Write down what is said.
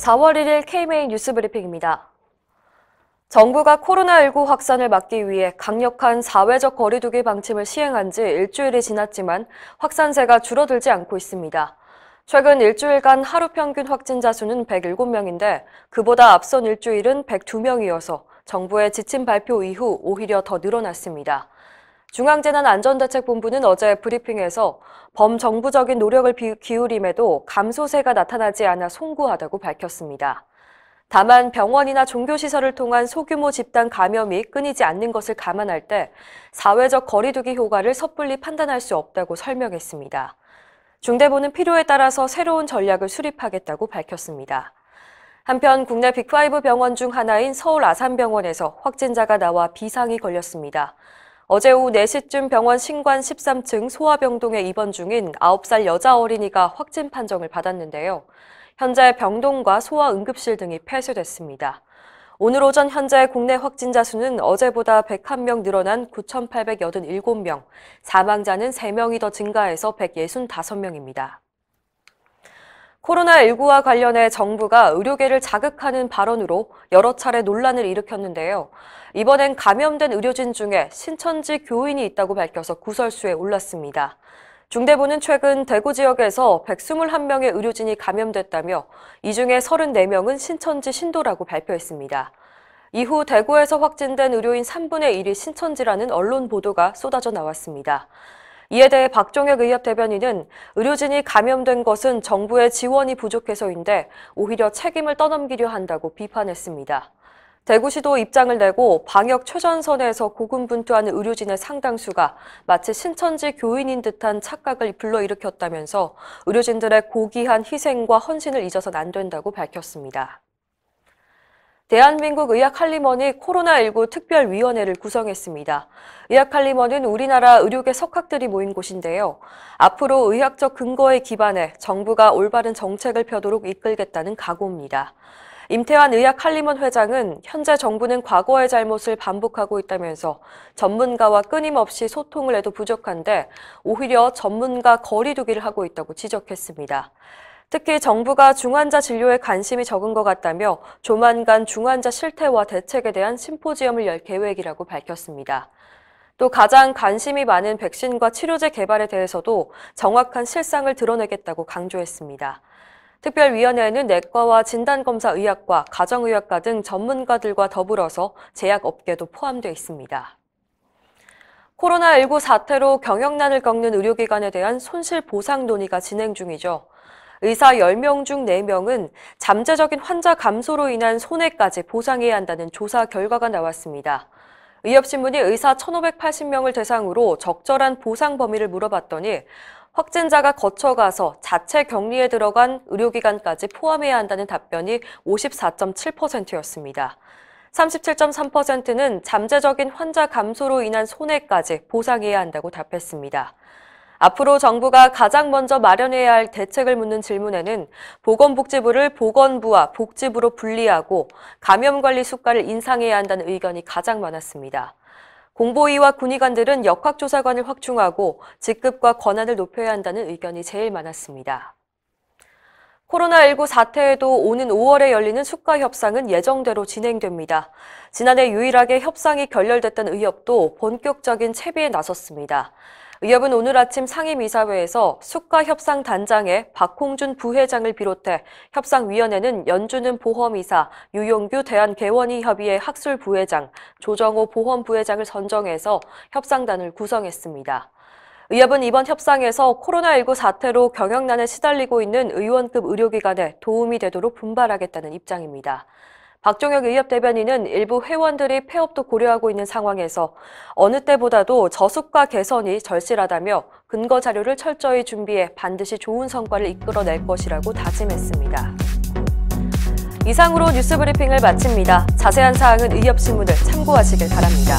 4월 1일 KMA 뉴스브리핑입니다. 정부가 코로나19 확산을 막기 위해 강력한 사회적 거리두기 방침을 시행한 지 일주일이 지났지만 확산세가 줄어들지 않고 있습니다. 최근 일주일간 하루 평균 확진자 수는 107명인데 그보다 앞선 일주일은 102명이어서 정부의 지침 발표 이후 오히려 더 늘어났습니다. 중앙재난안전대책본부는 어제 브리핑에서 범정부적인 노력을 기울임에도 감소세가 나타나지 않아 송구하다고 밝혔습니다. 다만 병원이나 종교시설을 통한 소규모 집단 감염이 끊이지 않는 것을 감안할 때 사회적 거리두기 효과를 섣불리 판단할 수 없다고 설명했습니다. 중대본은 필요에 따라서 새로운 전략을 수립하겠다고 밝혔습니다. 한편 국내 빅5 병원 중 하나인 서울 아산병원에서 확진자가 나와 비상이 걸렸습니다. 어제 오후 4시쯤 병원 신관 13층 소아병동에 입원 중인 9살 여자 어린이가 확진 판정을 받았는데요. 현재 병동과 소아응급실 등이 폐쇄됐습니다. 오늘 오전 현재 국내 확진자 수는 어제보다 101명 늘어난 9,887명, 사망자는 3명이 더 증가해서 165명입니다. 코로나19와 관련해 정부가 의료계를 자극하는 발언으로 여러 차례 논란을 일으켰는데요. 이번엔 감염된 의료진 중에 신천지 교인이 있다고 밝혀서 구설수에 올랐습니다. 중대본은 최근 대구 지역에서 121명의 의료진이 감염됐다며 이 중에 34명은 신천지 신도라고 발표했습니다. 이후 대구에서 확진된 의료인 3분의 1이 신천지라는 언론 보도가 쏟아져 나왔습니다. 이에 대해 박종혁 의협 대변인은 의료진이 감염된 것은 정부의 지원이 부족해서인데 오히려 책임을 떠넘기려 한다고 비판했습니다. 대구시도 입장을 내고 방역 최전선에서 고군분투하는 의료진의 상당수가 마치 신천지 교인인 듯한 착각을 불러일으켰다면서 의료진들의 고귀한 희생과 헌신을 잊어서는 안 된다고 밝혔습니다. 대한민국 의학할리먼이 코로나19 특별위원회를 구성했습니다. 의학할리먼은 우리나라 의료계 석학들이 모인 곳인데요. 앞으로 의학적 근거에 기반해 정부가 올바른 정책을 펴도록 이끌겠다는 각오입니다. 임태환 의학할리먼 회장은 현재 정부는 과거의 잘못을 반복하고 있다면서 전문가와 끊임없이 소통을 해도 부족한데 오히려 전문가 거리두기를 하고 있다고 지적했습니다. 특히 정부가 중환자 진료에 관심이 적은 것 같다며 조만간 중환자 실태와 대책에 대한 심포지엄을 열 계획이라고 밝혔습니다. 또 가장 관심이 많은 백신과 치료제 개발에 대해서도 정확한 실상을 드러내겠다고 강조했습니다. 특별위원회에는 내과와 진단검사의학과, 가정의학과 등 전문가들과 더불어서 제약업계도 포함되어 있습니다. 코로나19 사태로 경영난을 겪는 의료기관에 대한 손실보상 논의가 진행 중이죠. 의사 10명 중 4명은 잠재적인 환자 감소로 인한 손해까지 보상해야 한다는 조사 결과가 나왔습니다. 의협신문이 의사 1,580명을 대상으로 적절한 보상 범위를 물어봤더니 확진자가 거쳐가서 자체 격리에 들어간 의료기관까지 포함해야 한다는 답변이 54.7%였습니다. 37.3%는 잠재적인 환자 감소로 인한 손해까지 보상해야 한다고 답했습니다. 앞으로 정부가 가장 먼저 마련해야 할 대책을 묻는 질문에는 보건복지부를 보건부와 복지부로 분리하고 감염관리 수가를 인상해야 한다는 의견이 가장 많았습니다. 공보위와 군의관들은 역학조사관을 확충하고 직급과 권한을 높여야 한다는 의견이 제일 많았습니다. 코로나19 사태에도 오는 5월에 열리는 수가 협상은 예정대로 진행됩니다. 지난해 유일하게 협상이 결렬됐던 의협도 본격적인 채비에 나섰습니다. 의협은 오늘 아침 상임이사회에서 수가협상단장에 박홍준 부회장을 비롯해 협상위원회는 연주는 보험이사, 유용규 대한개원의협의회 학술부회장, 조정호 보험부회장을 선정해서 협상단을 구성했습니다. 의협은 이번 협상에서 코로나19 사태로 경영난에 시달리고 있는 의원급 의료기관에 도움이 되도록 분발하겠다는 입장입니다. 박종혁 의협 대변인은 일부 회원들이 폐업도 고려하고 있는 상황에서 어느 때보다도 저수가 개선이 절실하다며 근거 자료를 철저히 준비해 반드시 좋은 성과를 이끌어낼 것이라고 다짐했습니다. 이상으로 뉴스브리핑을 마칩니다. 자세한 사항은 의협신문을 참고하시길 바랍니다.